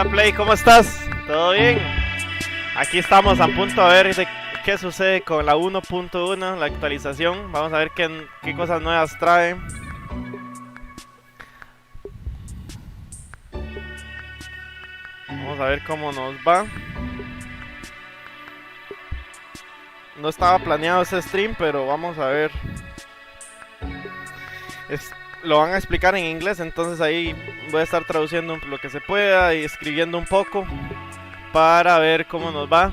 Hola Play, ¿cómo estás? ¿Todo bien? Aquí estamos a punto de ver qué sucede con la 1.1, la actualización. Vamos a ver qué cosas nuevas trae. Vamos a ver cómo nos va. No estaba planeado ese stream, pero vamos a ver. Lo van a explicar en inglés, entonces ahí voy a estar traduciendo lo que se pueda y escribiendo un poco para ver cómo nos va.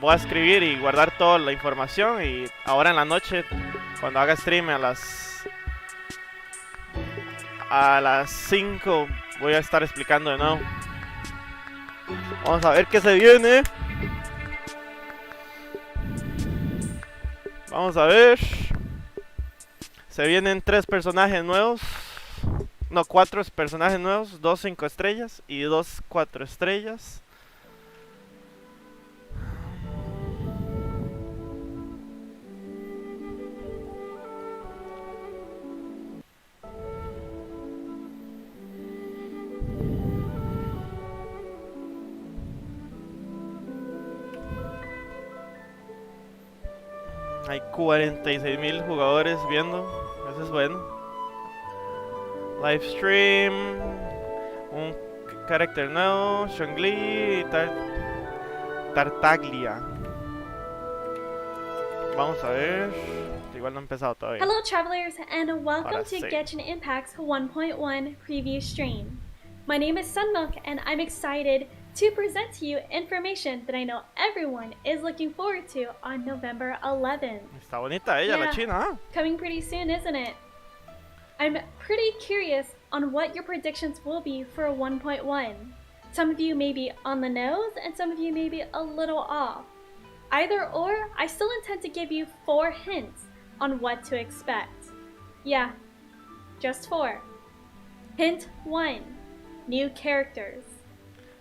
Voy a escribir y guardar toda la información, y ahora en la noche, cuando haga stream a las 5, voy a estar explicando de nuevo. Vamos a ver qué se viene. Vamos a ver. Se vienen 3 personajes nuevos. No, 4 personajes nuevos. 2 5 estrellas y 2 4 estrellas. Hay 46,000 jugadores viendo. Eso es bueno. Live stream. Un carácter nuevo. Shangli y Tartaglia. Vamos a ver. Igual no ha empezado todavía. Hello travelers and welcome to Genshin Impact's 1.1 preview stream. My name is Sunmilk and I'm excited to present to you information that I know everyone is looking forward to on November 11th. Está bonita ella, la china, ¿eh? Coming pretty soon, isn't it? I'm pretty curious on what your predictions will be for 1.1. Some of you may be on the nose and some of you may be a little off. Either or, I still intend to give you 4 hints on what to expect. Yeah, just 4. Hint 1, new characters.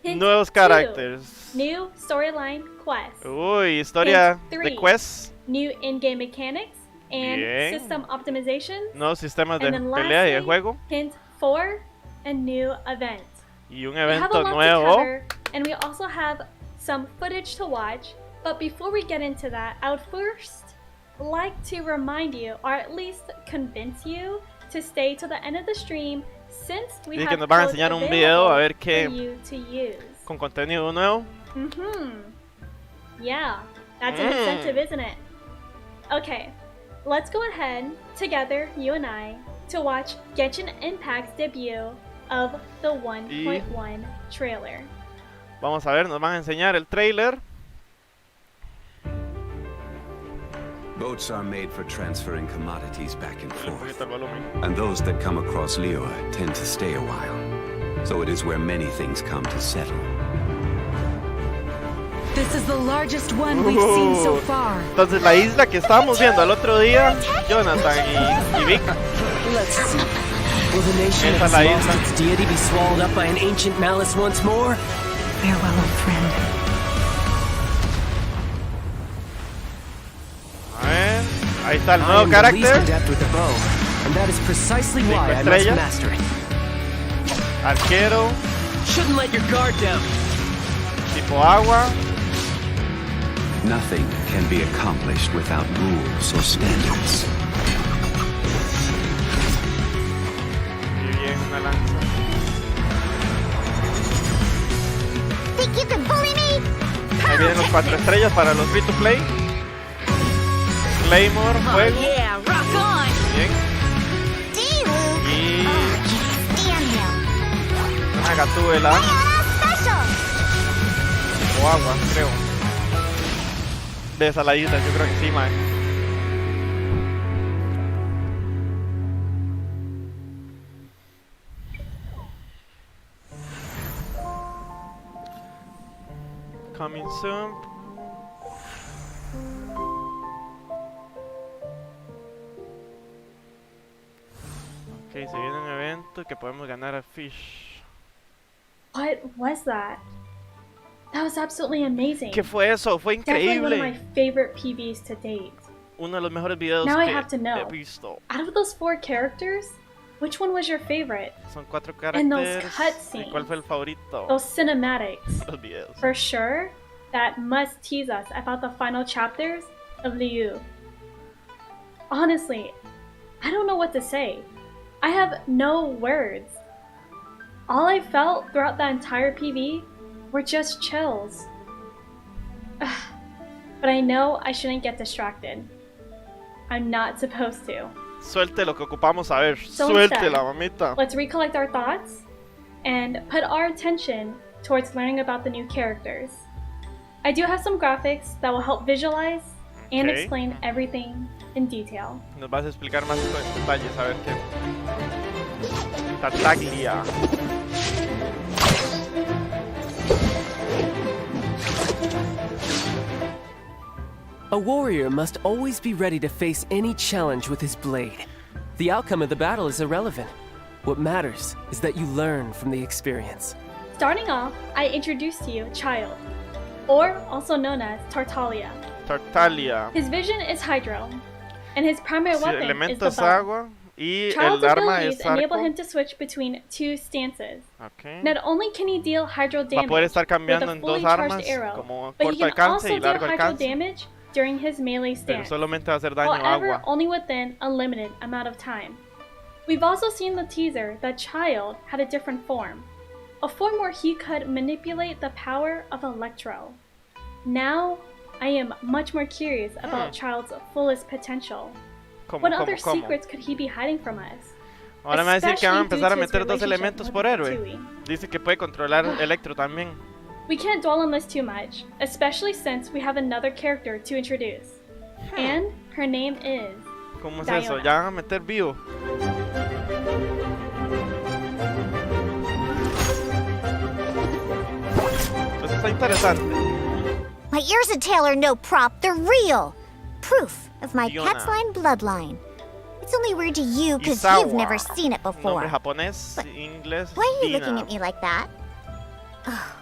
Hint Nuevos 2, caracteres. new storyline quests. Uy, historia Hint 3, de quests. new in-game mechanics and Bien. system optimization. Nuevos sistemas de And then pelea y de lastly, juego. Hint 4, a new event. Y un We have a evento lot to nuevo. cover, and we also have some footage to watch. But before we get into that, I would first like to remind you, or at least convince you, to stay to the end of the stream, since we Dice have que nos van a codes enseñar un video a ver available qué for you to use. con contenido nuevo. Yeah, that's an incentive, isn't it? Okay, let's go ahead together, you and I, to watch Genshin Impact's debut of the 1.1 trailer. Vamos a ver, nos van a enseñar el trailer. Boats are made for transferring commodities back and Un forth, poquito el volumen. and those that come across Liyue tend to stay a while. So it is where many things come to settle. This is the largest one we've seen so far. Entonces la isla que estábamos viendo el otro día, Jonathan y Vic. Let's see. Will the nation Esa that la has isla. lost its deity be swallowed up by an ancient malice once more? Farewell, old friend. A ver, ahí está el I nuevo am the least carácter. adept with the bow, and that is precisely why I must estrellas. master it. Arquero, Shouldn't let your guard down. tipo agua. Nothing can be accomplished without rules or standards. Y bien, una lanza. Think you can bully me? Ahí vienen los 4 estrellas para los free to play. Claymore, fuego. Yeah, rock on! Bien. D-Luke! Y Oh, I can't stand him. una gatúbela Sayonara special! o agua, creo. De esa la isla, yo creo que sí, man. Coming soon. Ok, se viene un evento que podemos ganar a Fish. What was that? That was absolutely amazing. ¿Qué fue eso? Fue Definitely one of my increíble. favorite PVs to date. Uno de los mejores videos Now I que have to know. he visto. Out of those 4 characters, which one was your favorite? Son 4 And those caracteres. ¿Y cutscenes. cuál fue el favorito? Those cinematics. Los videos. For sure, that must tease us about the final chapters of Liu. Honestly, I don't know what to say. I have no words. All I felt throughout that entire PV were just chills. But I know I shouldn't get distracted. I'm not supposed to. Suelte lo que ocupamos saber. So Suéltela, instead, mamita. let's recollect our thoughts and put our attention towards learning about the new characters. I do have some graphics that will help visualize and Okay. explain everything in detail. Nos vas a explicar más detalles, a ver qué. Tataglia. A warrior must always be ready to face any challenge with his blade. The outcome of the battle is irrelevant. What matters is that you learn from the experience. Starting off, I introduced to you Child, or also known as Tartaglia. Tartaglia. His vision is Hydro, and his primary Sí, weapon is elemento the es bow. agua y Child's el arma abilities es enable arco. him to switch between two stances. Okay. Not only can he deal Hydro Va a poder damage estar with cambiando a en fully dos charged armas, arrow, como but he corto can alcance also y deal largo Hydro alcance. damage during his melee Pero stance. solamente va a hacer daño a However, agua. only within a limited amount of time. We've also seen the teaser that Child had a different form. A form where he could manipulate the power of Electro. Now, I am much more curious about Child's fullest potential. ¿Cómo, What cómo, other cómo? secrets could he be hiding from us? Ahora me va a decir que van a Especially empezar a due to his meter dos relationship elementos with por héroe. Tui. Dice que puede controlar Electro también. We can't dwell on this too much, especially since we have another character to introduce. And her name is... ¿Cómo es Diana. eso? ¿Ya van a meter vivo? Pues está interesante. My ears and tail are no prop, they're real. Proof of my Fiona. cat's line bloodline. It's only weird to you because Isawa. you've never seen it before. Nombre japonés, inglés, Why are you Dina. looking at me like that? Ugh.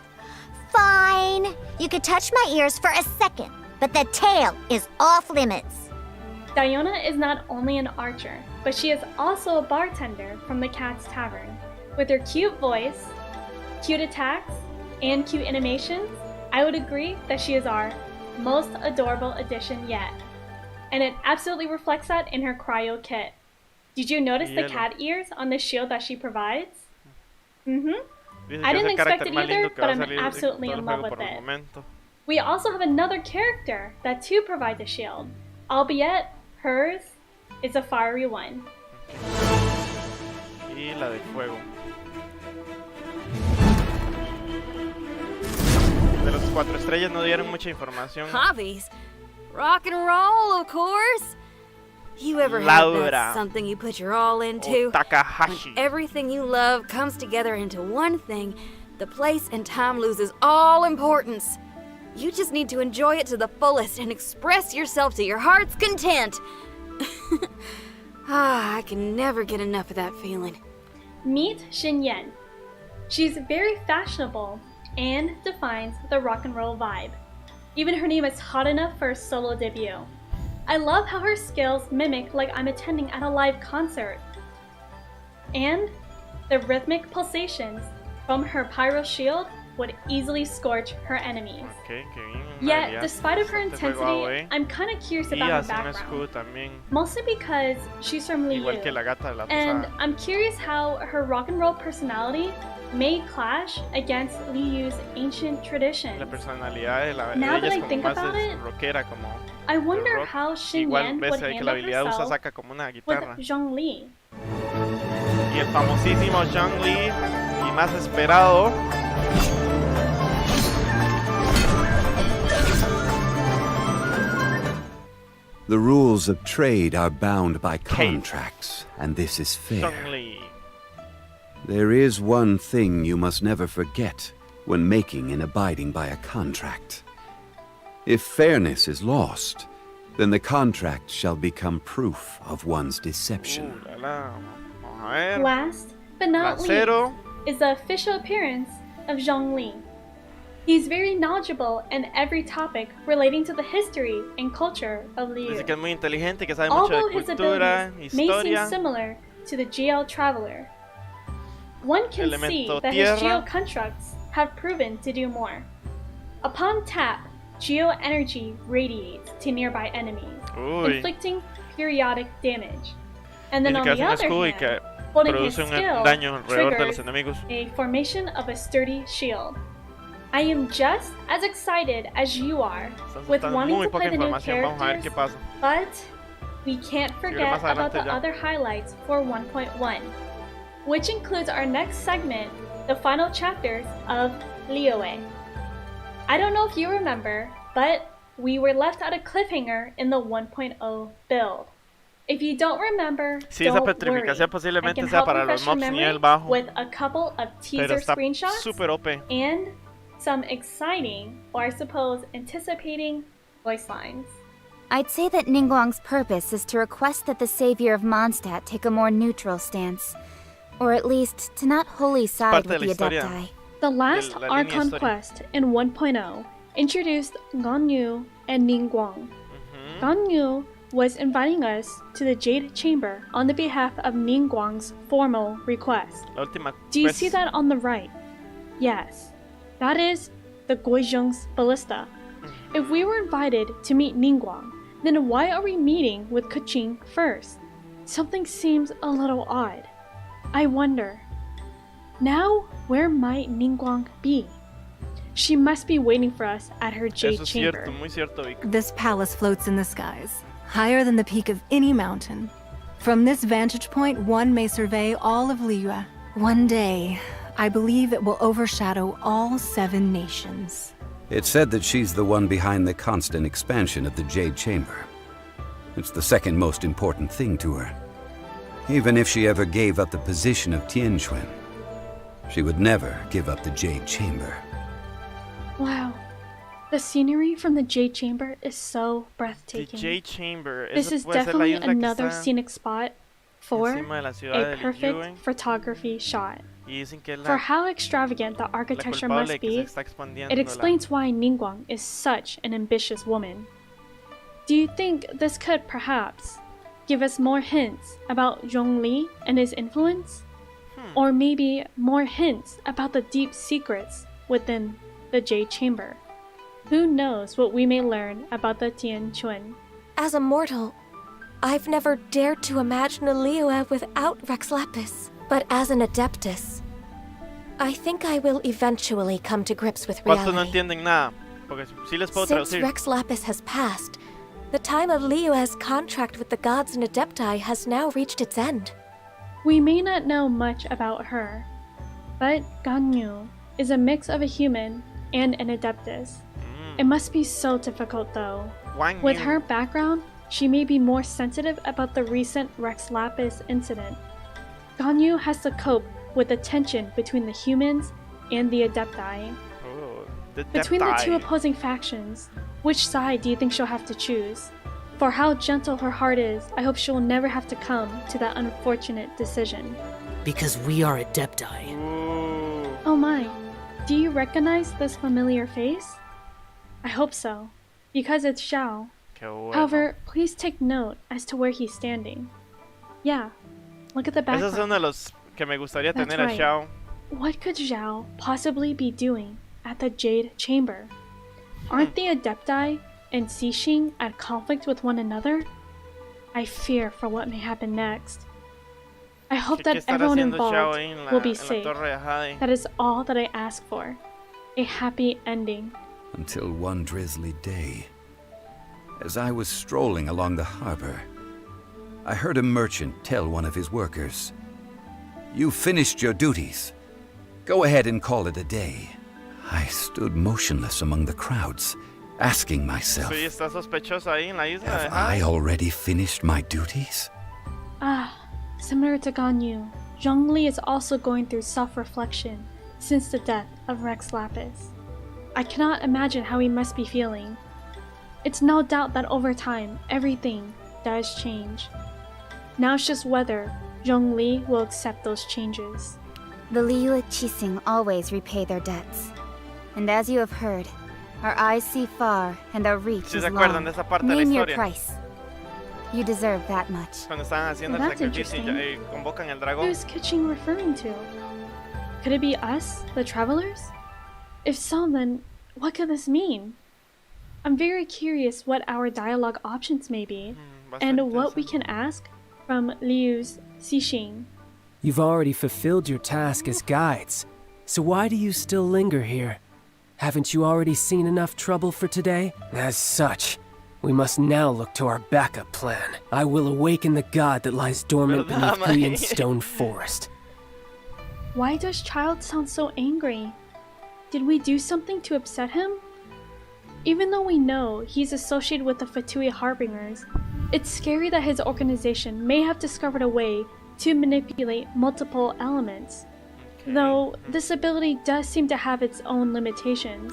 Fine. You could touch my ears for a second, but the tail is off limits. Diana is not only an archer, but she is also a bartender from the Cat's Tavern. With her cute voice, cute attacks, and cute animations, I would agree that she is our most adorable addition yet. And it absolutely reflects that in her cryo kit. Did you notice the Hielo. cat ears on the shield that she provides? Dice I que es didn't el expect carácter it más either, lindo que but va a I'm salir en absolutely todo el in love juego with por el it. momento. We also have another character that too provides a shield, albeit hers is a fiery one. Y la de fuego. De los 4 estrellas no dieron mucha información. Hobbies? Rock and roll, of course. You ever have Laura. that something you put your all into? O Takahashi. When everything you love comes together into one thing, the place and time loses all importance. You just need to enjoy it to the fullest and express yourself to your heart's content. I can never get enough of that feeling. Meet Xinyan. She's very fashionable and defines the rock and roll vibe. Even her name is hot enough for a solo debut. I love how her skills mimic like I'm attending at a live concert. And the rhythmic pulsations from her pyro shield would easily scorch her enemies. Ok, qué bien. Yet, María. despite of her Bastante juego, intensity, I'm kind of curious Y about her hace un background. escudo también. Mostly because she's from Liu. Igual que la gata de la And posada. I'm curious how her rock and roll personality may clash against Liu's ancient traditions. La personalidad de la Now ella that es I como think más about it, rockera, como I wonder rock. how Igual Xinyan ves would ahí que la handle habilidad usa herself saca como una with guitarra. Zhongli. Y el famosísimo Zhongli y más esperado. The rules of trade are bound by contracts, and this is fair. Zhongli. There is one thing you must never forget when making and abiding by a contract. If fairness is lost, then the contract shall become proof of one's deception. La, la. Vamos a ver. Last but not least Lancero. is the official appearance of Zhongli. He's very knowledgeable in every topic relating to the history and culture of Liu. Dice que es muy inteligente, que sabe mucho Although de his cultura, abilities may seem historia. similar to the GL Traveler. One can see Elemento that his tierra. geo constructs have proven to do more. Upon tap, geo energy radiates to nearby enemies, Uy. inflicting periodic damage. And then Dice on que the hace un other escudo y que hand, holding his produce un skill daño alrededor de los triggers enemigos. a formation of a sturdy shield. I am just as excited as you are Están with soltando wanting muy to play poca the new información. Vamos a ver qué characters, pasa. but we can't forget más about adelante the ya. other highlights for 1.1, which includes our next segment, the final chapters of Liyue. I don't know if you remember, but we were left at a cliffhanger in the 1.0 build. If you don't remember, Sí, esa don't petrificación worry. posiblemente I can sea help para los refresh your mobs memory nivel bajo, with a couple of pero teaser está screenshots super OP. and some exciting, or I suppose anticipating, voice lines. I'd say that Ningguang's purpose is to request that the savior of Mondstadt take a more neutral stance. Or at least, to not wholly side parte de with the la historia. Adepti. The last la línea Archon histórica. quest in 1.0 introduced Ganyu and Ningguang. Ujú. Ganyu was inviting us to the Jade Chamber on the behalf of Ningguang's formal request. La última Do you quest. see that on the right? Yes, that is the Guizhong's ballista. If we were invited to meet Ningguang, then why are we meeting with Keqing first? Something seems a little odd. I wonder. Now, where might Ningguang be? She must be waiting for us at her Jade Eso es Chamber. cierto, muy cierto, Vic. This palace floats in the skies, higher than the peak of any mountain. From this vantage point, one may survey all of Liyue. One day, I believe it will overshadow all 7 nations. It's said that she's the one behind the constant expansion of the Jade Chamber. It's the second most important thing to her. Even if she ever gave up the position of Tianquan, she would never give up the Jade Chamber. Wow. The scenery from the Jade Chamber is so The breathtaking. Jade Chamber. This Esa is puede ser la definitely isla que another está scenic spot for encima de la ciudad a de perfect Liyue. photography shot. Y dicen que es For la, how extravagant the la architecture culpable must que se be, está expandiendo it la- explains why Ningguang is such an ambitious woman. Do you think this could perhaps give us more hints about Zhongli and his influence? Or maybe more hints about the deep secrets within the Jade Chamber? Who knows what we may learn about the Tianquan? As a mortal, I've never dared to imagine a Liyue without Rex Lapis. But as an Adeptus, I think I will eventually come to grips with ¿Cuántos no reality. entienden nada? Porque sí les puedo Since traducir. Rex Lapis has passed, the time of Liyue's contract with the gods and Adepti has now reached its end. We may not know much about her, but Ganyu is a mix of a human and an Adeptus. It must be so difficult though. Wang With Yu. her background, she may be more sensitive about the recent Rex Lapis incident. Ganyu has to cope with the tension between the humans and the Adepti. Oh, the Between the two Deptai. opposing factions, which side do you think she'll have to choose? For how gentle her heart is, I hope she will never have to come to that unfortunate decision. Because we are Adepti. Ooh. Oh my, do you recognize this familiar face? I hope so, because it's Xiao. Qué bueno. However, please take note as to where he's standing. Yeah, look at the Ese background. es uno de los que me gustaría That's tener a right. Xiao. What could Zhao possibly be doing at the Jade Chamber? Aren't the Adepti and Xixing at conflict with one another? I fear for what may happen next. I hope ¿Qué that estará everyone haciendo Xiao involved ahí en la, will be en la safe. torre de Jade? That is all that I ask for. A happy ending. Until one drizzly day, as I was strolling along the harbor, I heard a merchant tell one of his workers, "You've finished your duties. Go ahead and call it a day." I stood motionless among the crowds, asking myself, Sí, está sospechosa ahí en la isla de have I Jade. already finished my duties? Ah, similar to Ganyu, Zhongli is also going through self-reflection since the death of Rex Lapis. I cannot imagine how he must be feeling. It's no doubt that over time, everything does change. Now it's just whether Zhongli will accept those changes. The Liyue Qixing always repay their debts. And as you have heard, our eyes see far and our reach ¿Sí is se acuerdan long. de esa parte de la Name your historia? price. You deserve that much. Cuando estaban haciendo Well, el that's sacrificio y interesting. convocan el dragón. Who's Kitching referring to? Could it be us, the travelers? If so, then what could this mean? I'm very curious what our dialogue options may be, and what we can ask from Liu's Xixing. You've already fulfilled your task as guides, so why do you still linger here? Haven't you already seen enough trouble for today? As such, we must now look to our backup plan. I will awaken the god that lies dormant beneath Guyan's stone forest. Why does Child sound so angry? Did we do something to upset him? Even though we know he's associated with the Fatui Harbingers, it's scary that his organization may have discovered a way to manipulate multiple elements. Though this ability does seem to have its own limitations,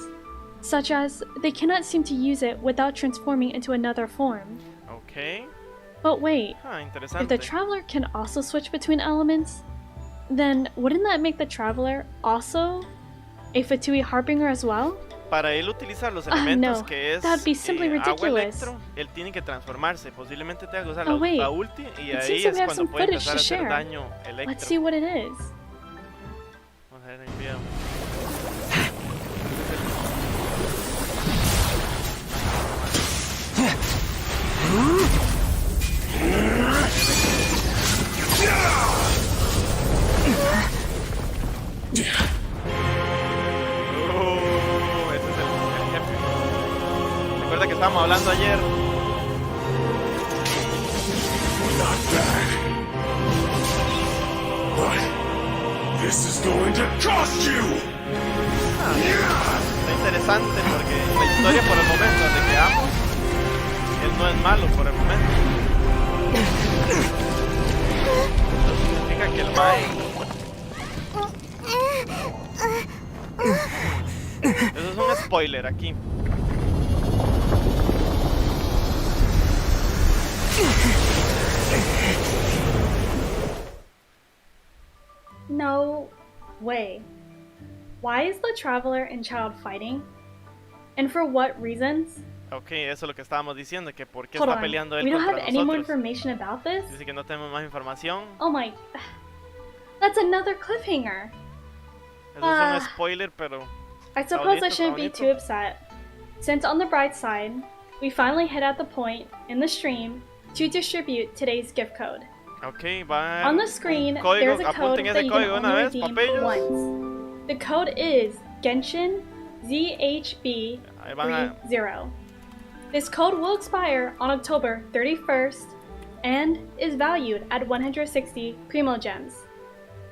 such as they cannot seem to use it without transforming into another form. Okay. But wait, Ah, if the interesante. Traveler can also switch between elements, then wouldn't that make the Traveler also a Fatui Harbinger as well? Para él utilizar los Ah, elementos no. que es That'd be simply agua ridiculous. electro, él tiene que transformarse. Posiblemente tenga que usar Oh, la, wait. la ulti y It ahí seems that es we have cuando some puede footage empezar a to hacer share. daño electro. Let's see what it is. Vamos a ver el video. Ese es el jefe. Recuerda que estábamos hablando ayer. This is going to cost you! Está interesante porque la historia por el momento donde quedamos, él no es malo por el momento. Significa que el Mae. Eso es un spoiler aquí. No way. Why is the Traveler and Child fighting? And for what reasons? Ok, eso es lo que estábamos diciendo, que por qué Hold está on. peleando él We don't have contra any more nosotros. information about this? Dice que no tenemos más información. Oh my... That's another cliffhanger. Eso es un spoiler, pero I suppose I bonito, shouldn't be bonito. too upset. Since on the bright side, we finally hit at the point in the stream to distribute today's gift code. ok, va On the screen, un código, there's a code apunten that ese you can código una only vez, redeem papellos. once. The code is Genshin ZHB30. Ahí van a... This code will expire on October 31st and is valued at 160 Primo Gems.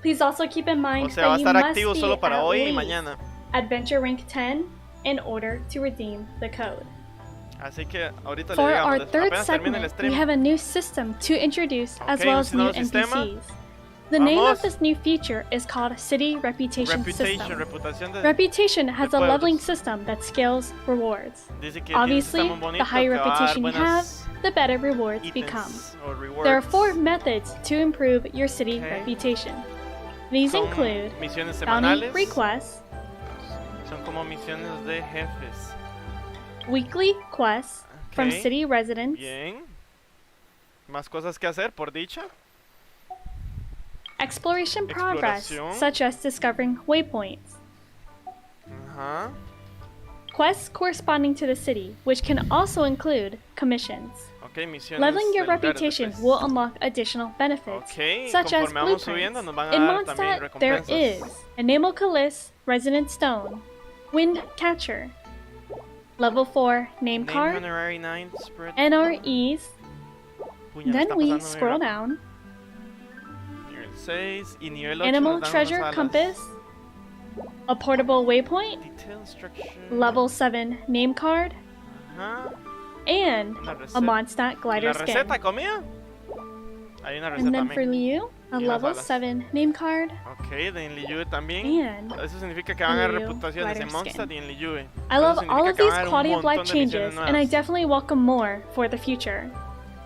Please also keep in mind O sea, va a that you estar must activo be solo para at hoy y least mañana. Adventure Rank 10 in order to redeem the code. Así que ahorita For le our digamos, third apenas termine el segment, stream. we have a new system to introduce as Okay, well un as new nuevo sistema. NPCs. The name Vamos. of this new feature is called City Reputation System. reputación de... Reputation has a pueblos. leveling system that scales rewards. Dice que tiene un Obviously, sistema muy bonito the higher que va a dar reputation you have, buenos the better rewards ítems become. o rewards. There are 4 methods to improve your city Okay. reputation. These Son include misiones bounty semanales. requests, Son como misiones de jefes. weekly quests from Okay. city residents, Bien. Más cosas que hacer, por dicha. exploration progress, Exploración. such as discovering waypoints, Ajá. quests corresponding to the city, which can also include commissions. Ok, misiones Leveling your de lugares reputation después. will unlock additional benefits, Ok, such as conforme vamos blueprints. subiendo nos van a In dar también Mondstadt, there recompensas. is Enamel Kalis, Resonant Stone, Wind Catcher, Level 4 Name Name Card, honorary 9 spread. NREs. Puña, me Then está we pasando muy scroll rápido. down, Nivel 6 y nivel 8 Animal nos dan Treasure unas alas. Compass, a portable waypoint, Detail structure. Level 7 Name Card, Ajá. and Una a receta. Mondstadt ¿Y Glider la Skin. receta comida? Hay una receta And then for también. Liu, a Y las level alas. 7 Name Card, Ok, de Liyue también. and Eso significa que van a haber Liu reputaciones Glider en Mondstadt Skin. y en Liyue. I Eso love significa all of que van these a haber un quality of life montón de misiones changes, and I nuevas. definitely welcome more for the future.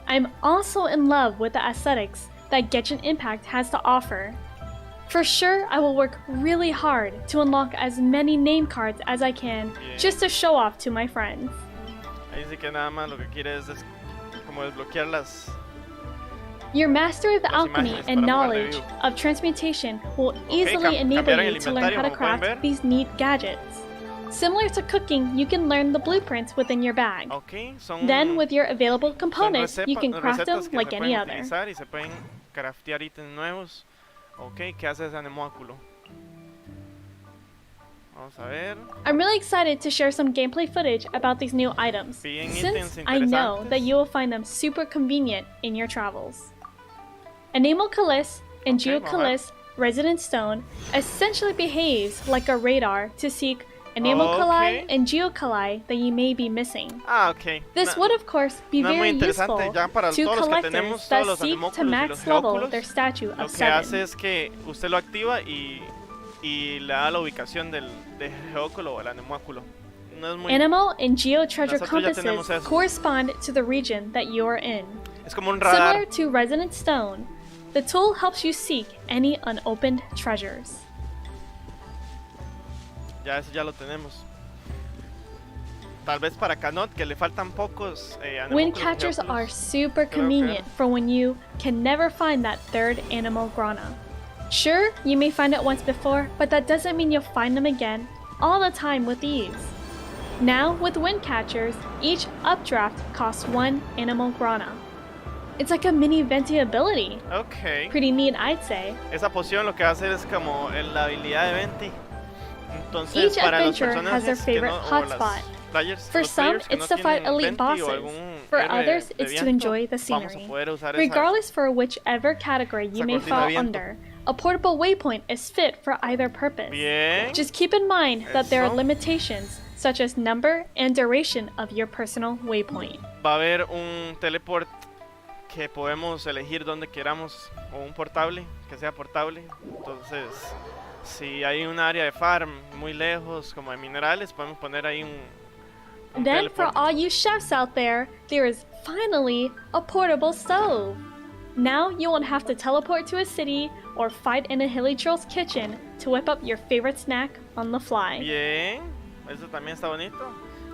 I'm also in love with the aesthetics that Genshin Impact has to offer. For sure, I will work really hard to unlock as many name cards as I can, Yeah. just to show off to my friends. Ahí sí que nada más lo que quiere es como desbloquear las... Your mastery of Las alchemy imágenes and para jugar knowledge review. of transmutation will easily enable cambiaron you el to learn how to inventario, como pueden ver. craft these neat gadgets. Similar to cooking, you can learn the blueprints within your bag. Ok, son... Then, with your available son components, you can craft them recetas que like se any pueden other. utilizar y se pueden craftear ítems nuevos. Ok, ¿qué hace ese anemóculo? Vamos a ver. I'm really excited to share some gameplay footage about these new items, Bien, since ítems I know interesantes. that you will find them super convenient in your travels. Anemocalis and Okay, vamos a ver. Geocalis Resident Stone essentially behaves like a radar to seek Anemocali Okay. and Geocali that you may be missing. Ah, ok. This Na- would of course be no es muy very interesante useful ya para to todos los que collectors tenemos that todos los seek to anemóculos y max los level geóculos. their statue Lo of que hace 7. es que usted lo activa y le da la ubicación del geóculo o el anemóculo. No es muy... Animal and Geo treasure Nosotros ya tenemos compasses eso. correspond to the region that you are in. Es como un radar. Similar to Resonant Stone, the tool helps you seek any unopened treasures. Ya eso ya lo tenemos. Tal vez para Canot, que le faltan pocos Wind anemóculos y catchers geóculos. are super Creo que- convenient for when you can never find that third animal grana. Sure, you may find it once before, but that doesn't mean you'll find them again all the time with ease. Now, with wind catchers, each updraft costs 1 animal grana. It's like a mini venti ability. Ok. Pretty neat, I'd say. Esa poción lo que va a hacer es como la habilidad de Venti. Entonces, Each para los adventure has their personajes que favorite no, o hotspot. las players, For los some, players que it's no to fight tienen elite Venti o bosses. algún For héroe others, de it's to viento, enjoy the vamos scenery. a poder usar Regardless for whichever category you esa may cortina fall de viento. under, a portable waypoint is fit for either purpose. Bien. Just keep in mind that there are Eso. limitations, such as number and duration of your personal waypoint. Va a haber un teleport que podemos elegir donde queramos, o un portable, que sea portable. Entonces, si hay un área de farm muy lejos, como de minerales, podemos poner ahí un Then, for teleport. all you chefs out there is finally a portable stove. Now you won't have to teleport to a city or fight in a hilly troll's kitchen to whip up your favorite snack on the fly. Bien, eso también está bonito.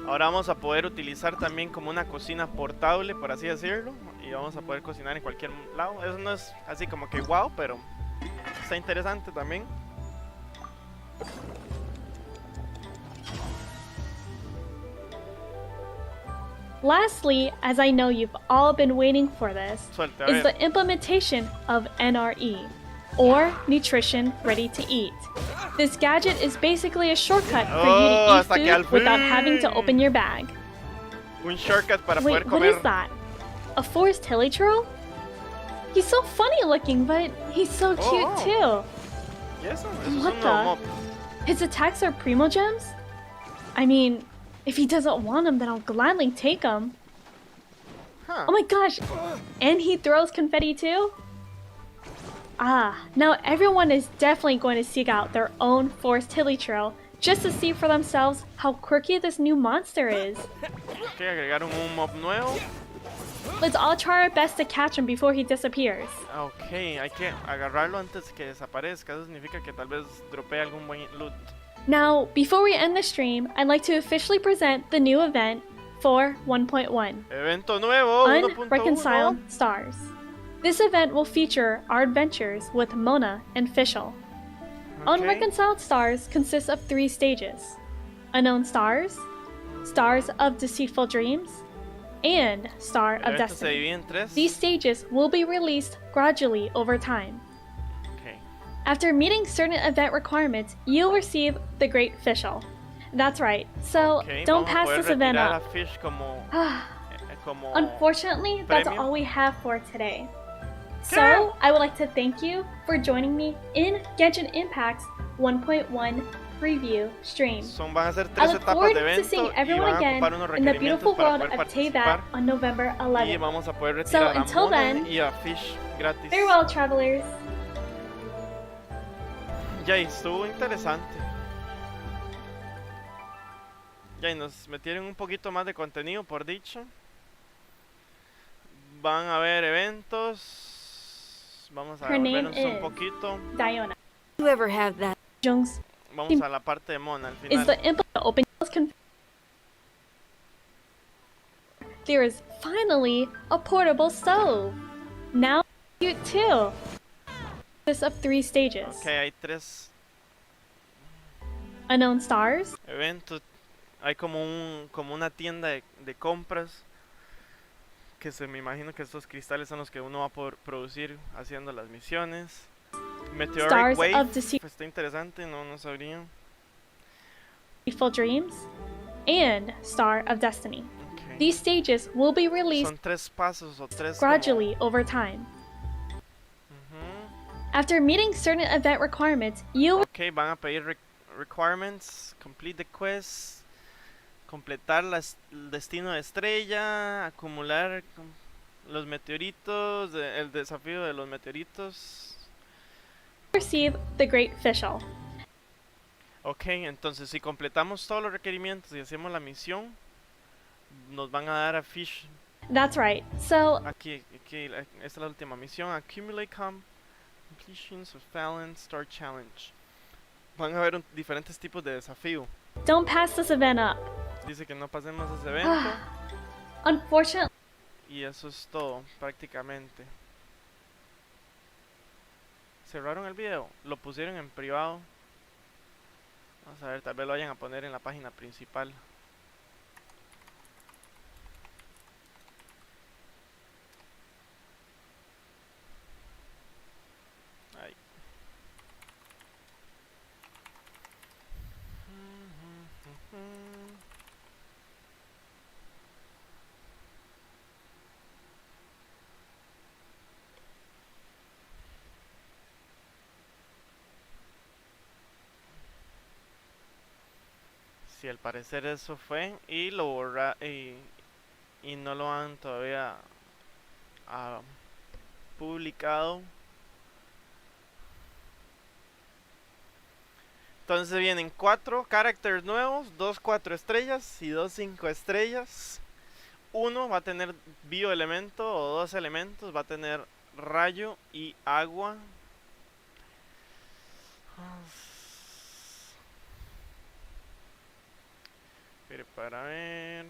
Ahora vamos a poder utilizar también como una cocina portable, por así decirlo, y vamos a poder cocinar en cualquier lado. Eso no es así como que wow, pero está interesante también. Lastly, as I know you've all been waiting for this, Suelte, a is ver. the implementation of NRE, or Nutrition Ready to Eat. This gadget is basically a shortcut for you to eat hasta que al food without having to fin. open your bag. Un shortcut para Wait, poder what comer. is that? A forest hilly troll? He's so funny looking, but he's so cute Oh. too. ¿Y eso? Eso es What un the? nuevo mob. His attacks are primo gems? I mean, if he doesn't want them, then I'll gladly take them. Huh. Oh my gosh! And he throws confetti too? Ah, now everyone is definitely going to seek out their own forest hilly trail just to see for themselves how quirky this new monster is. Ok, agregaron un mob nuevo. Let's all try our best to catch him before he disappears. Ok, hay que agarrarlo antes que desaparezca. Eso significa que tal vez dropee algún buen loot. Now, before we end the stream, I'd like to officially present the new event for 1.1. Evento nuevo, 1.1. Unreconciled Stars. This event will feature our adventures with Mona and Fischl. Ok. Unreconciled Stars consists of 3 stages: Unknown Stars, Stars of Deceitful Dreams, and Star El of evento se Destiny. divide en 3. These stages will be released gradually over time. Ok. After meeting certain event requirements, you'll receive the Great Fischl. That's right, so Ok, don't vamos a pass poder this event retirar up. a Fish como como Unfortunately, that's premio. all we have for today. So, I would like to thank you for joining me in Genshin Impact's 1.1 preview stream. van a ser I 3 look etapas forward de to evento seeing y everyone van a again ocupar unos in the requerimientos beautiful para world poder of participar Teyvat on November y 11th. vamos a poder So, retirar a until Mona then, y a Fish gratis. Farewell, travelers! Ya, y estuvo interesante. Ya, y nos metieron un poquito más de contenido, por dicho. Van a haber eventos. Vamos a Her name volvernos un is poquito. Diona. You ever have that? Jung's Vamos a la parte de Mona al is final. the implement to open there is finally a portable stove. Now cute too. This of 3 stages. Ok, hay 3 Unknown stars, eventos. Hay como una tienda de compras. Que me imagino que estos cristales son los que uno va a poder producir haciendo las misiones. Meteoric Stars Wave. of Está interesante, no sabría. Deceitful Dreams, and Star of Destiny. Okay. These stages will be released Son 3 pasos o 3 gradually over time. After meeting certain event requirements, you Ok, van a pedir requirements, complete the quest, completar el destino de estrella, acumular los meteoritos, el desafío de los meteoritos. receive the Great Fishel. Ok, entonces si completamos todos los requerimientos y hacemos la misión, nos van a dar a Fish. That's right. So, Aquí, esta es la última misión. Accumulate completions of Fallon Star Challenge. Van a haber diferentes tipos de desafío. don't pass this event up. Dice que no pasemos ese evento. Unfortunately, Y eso es todo, prácticamente. Cerraron el video, lo pusieron en privado. Vamos a ver, tal vez lo vayan a poner en la página principal. Ahí. Sí, al parecer eso fue y lo borra y no lo han todavía publicado. Entonces vienen 4 characters nuevos, 2 4 estrellas y 2 5 estrellas. Uno va a tener bioelemento o 2 elementos, va a tener rayo y agua. Pero para ver,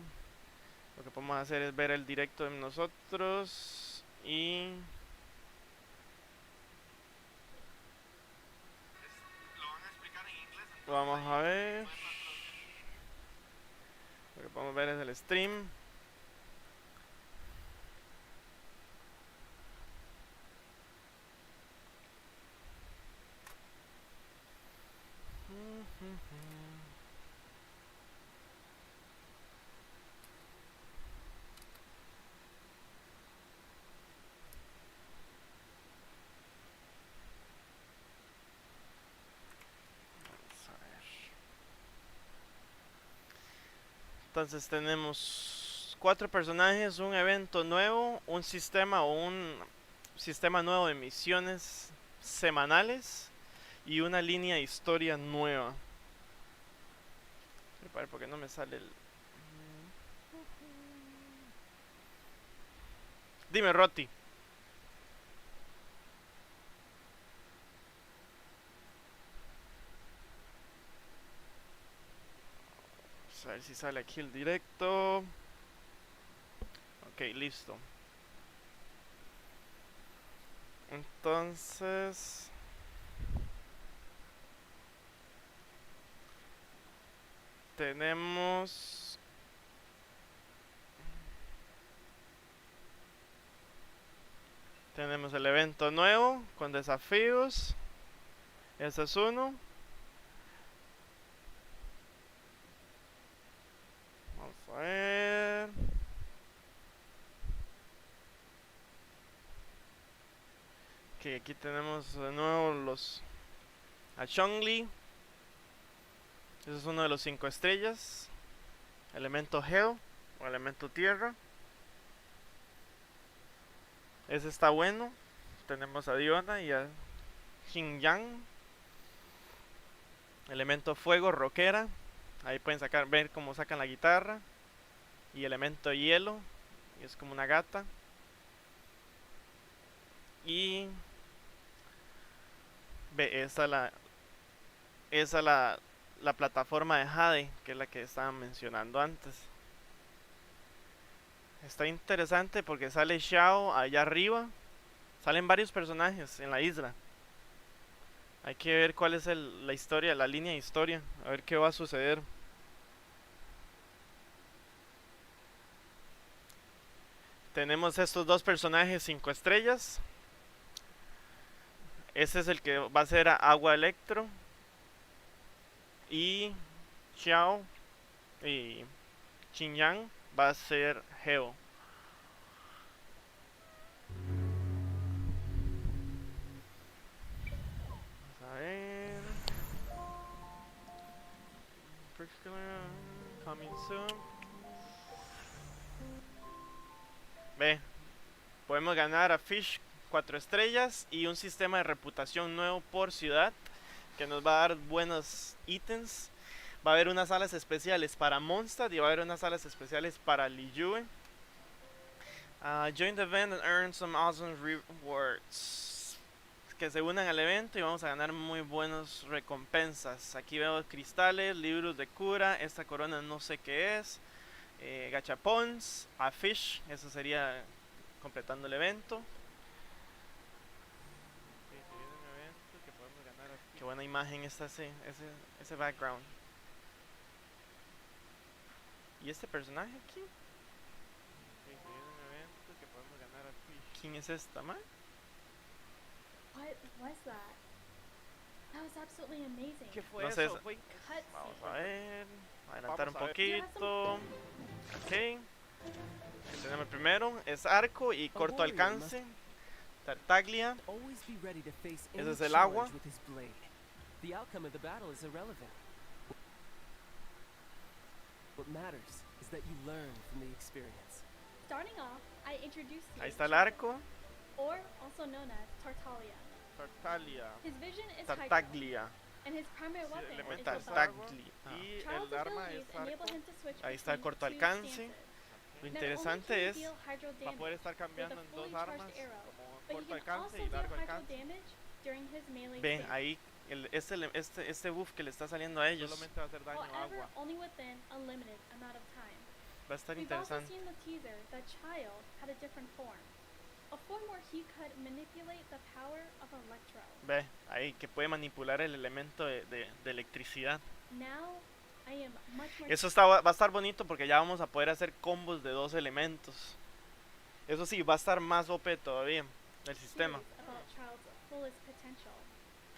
lo que podemos hacer es ver el directo de nosotros y vamos a ver. Lo que podemos ver es el stream. Entonces tenemos 4 personajes, un evento nuevo, un sistema nuevo de misiones semanales y una línea de historia nueva. Prepare porque no me sale el... Dime, Roti. A ver si sale aquí el directo. Ok, listo. Entonces tenemos el evento nuevo con desafíos. Ese es uno. Vamos a ver. Que aquí tenemos de nuevo a Chongli. Ese es uno de los 5 estrellas. Elemento Hell o elemento Tierra. Ese está bueno. Tenemos a Diona y a Xinjiang. Elemento Fuego, Roquera. Ahí pueden ver cómo sacan la guitarra. Y elemento Hielo. Y es como una gata. Y ve, esa la plataforma de Jade, que es la que estaban mencionando antes. Está interesante porque sale Xiao allá arriba. Salen varios personajes en la isla. Hay que ver cuál es la historia, la línea de historia. A ver qué va a suceder. Tenemos estos dos personajes 5 estrellas. Ese es el que va a ser Agua Electro. Y Xiao y Xinjiang va a ser Geo. Vamos a ver. Coming soon. Ve, podemos ganar a Fish 4 estrellas y un sistema de reputación nuevo por ciudad que nos va a dar buenos ítems. Va a haber unas salas especiales para Mondstadt y va a haber unas salas especiales para Liyue. Join the event and earn some awesome rewards. Que se unan al evento y vamos a ganar muy buenas recompensas. Aquí veo cristales, libros de cura, esta corona no sé qué es. Gachapons, a Fish, eso sería completando el evento. Qué buena imagen está ese background. ¿Y este personaje aquí? ¿Quién es esta, man? What was that? That was absolutely amazing. ¿Qué fue eso? Vamos a ver. Adelantar un poquito. Ok. Tenemos el primero. Es arco y corto alcance. Tartaglia. Ese es el agua. The outcome of the battle is irrelevant. What matters is that you learn from the experience. Starting off, I introduced you Ahí está el arco. or also known as Tartaglia. Tartaglia. His vision is hydro, Tartaglia. and his primary weapon is Elemental the bow. Tartaglia. Y Child's el arma abilities es enable arco. him to switch Ahí está el between corto two alcance. stances. Lo Not interesante only es can he deal hydro Va a poder damage estar with cambiando a en fully dos armas, charged arrow, como but he corto can alcance also y deal largo hydro alcance. damage during his melee Ven stance. ahí este buff que le está saliendo a ellos. Solamente va a hacer daño a However, agua. only within a limited amount of time. Va a estar We've also interesante. seen the teaser that Child had a different form. A form where he could manipulate the power of Electro. Ve, ahí que puede manipular el elemento de electricidad. Now, I am much more Eso va a estar bonito porque ya vamos a poder hacer combos de 2 elementos. Eso sí, va a estar más OP todavía el sistema. curious about Child's fullest potential.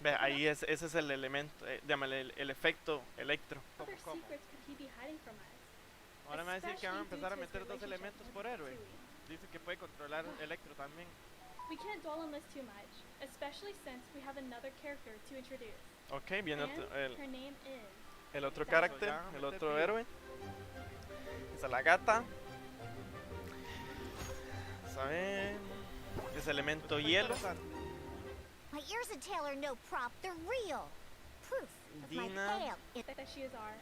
Ve, ahí ese es el elemento, llámale el efecto electro. Other ¿Cómo? secrets could he be hiding from us? Ahora me va a decir que van a Especially empezar a due to his meter 2 relationship elementos with por héroe. Mitsui. Dice que puede controlar electro también. We can't dwell on this too much, especially since we have another character to introduce. Ok, viene And el her name is otro Exacto. carácter, el otro héroe. Esa es la gata. Vamos a ver. Es elemento hielo. My ears and tail are no prop, they're real. Proof of my Dina. tail is that she is our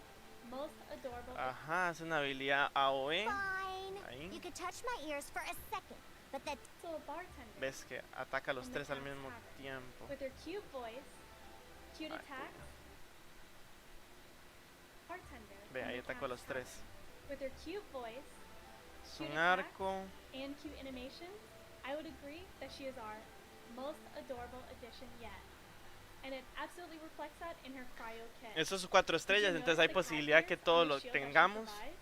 most adorable. Ajá, es una habilidad AOE. fine. Ahí. You could touch my ears for a second, but that Also a bartender Ves que ataca a los in the 3 al town's mismo tavern. tiempo. With her cute voice, cute Ay, attacks. Bartender. Ve, in ahí the atacó a town's los 3. tavern. With her cute voice Es cute un attacks, arco. and cute animations, I would agree that she is our most adorable addition yet. And it absolutely reflects that in her cryo kit. Eso es 4 Did you estrellas, notice entonces hay the posibilidad que characters todo on the lo shield that she tengamos. provides?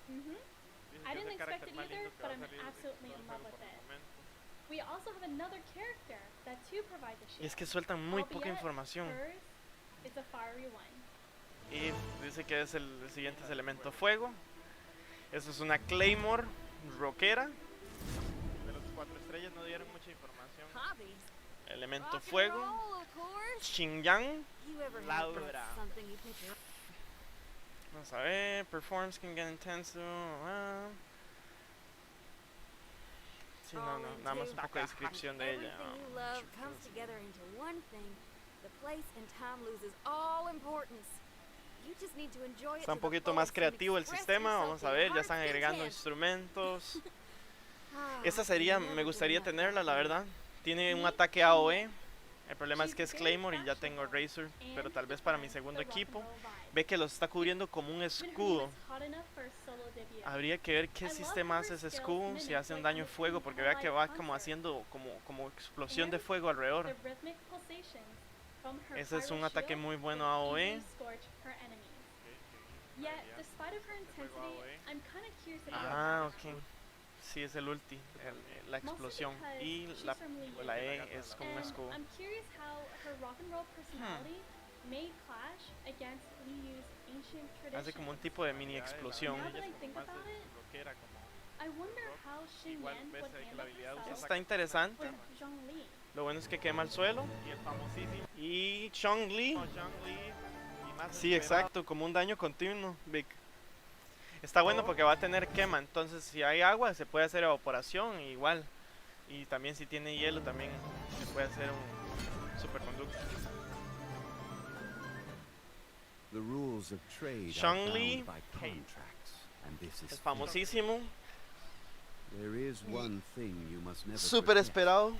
Mhm. I didn't expect it either, but I'm absolutely in love with it. We also have another character that too provides a shield. Y es que sueltan muy poca albeit información. hers is a fiery one. Y dice que es el siguiente es elemento fuego. Eso es una Claymore rockera. De los 4 estrellas no dieron mucha información. Hobbies. Elemento Rock and fuego. roll, of course. Xinjiang. You ever Laura. have something you put your Vamos a ver. Performance can get intense. Sí, no, nada más un poco de descripción de ella. Everything you love comes together into one thing. The place and time loses all importance. You just need to enjoy it Está un to the poquito más fullest and creativo el express sistema. yourself Vamos to a your ver, ya heart's están agregando content. instrumentos. Ah, Esta sería, never me gustaría been that tenerla, la happy. verdad. Tiene un Me ataque AOE. El problema es que es Claymore y ya tengo Razor, pero tal vez para mi segundo equipo ve que los está cubriendo como un escudo. Habría que ver qué sistema hace ese escudo, si hace un daño de fuego, porque vea que va como haciendo como explosión de fuego alrededor. Ese es un ataque muy bueno a AOE. Ah, ok. Sí, es el ulti, la explosión. Y la E es como un escudo. Hace como un tipo de mini explosión. Está interesante. Lo bueno es que quema el suelo. Y Chong-Li. Sí, exacto, como un daño continuo, Vic. Está bueno porque va a tener quema, entonces si hay agua se puede hacer evaporación igual. Y también si tiene hielo también se puede hacer un superconducto. Chong-Li es famosísimo. Super esperado.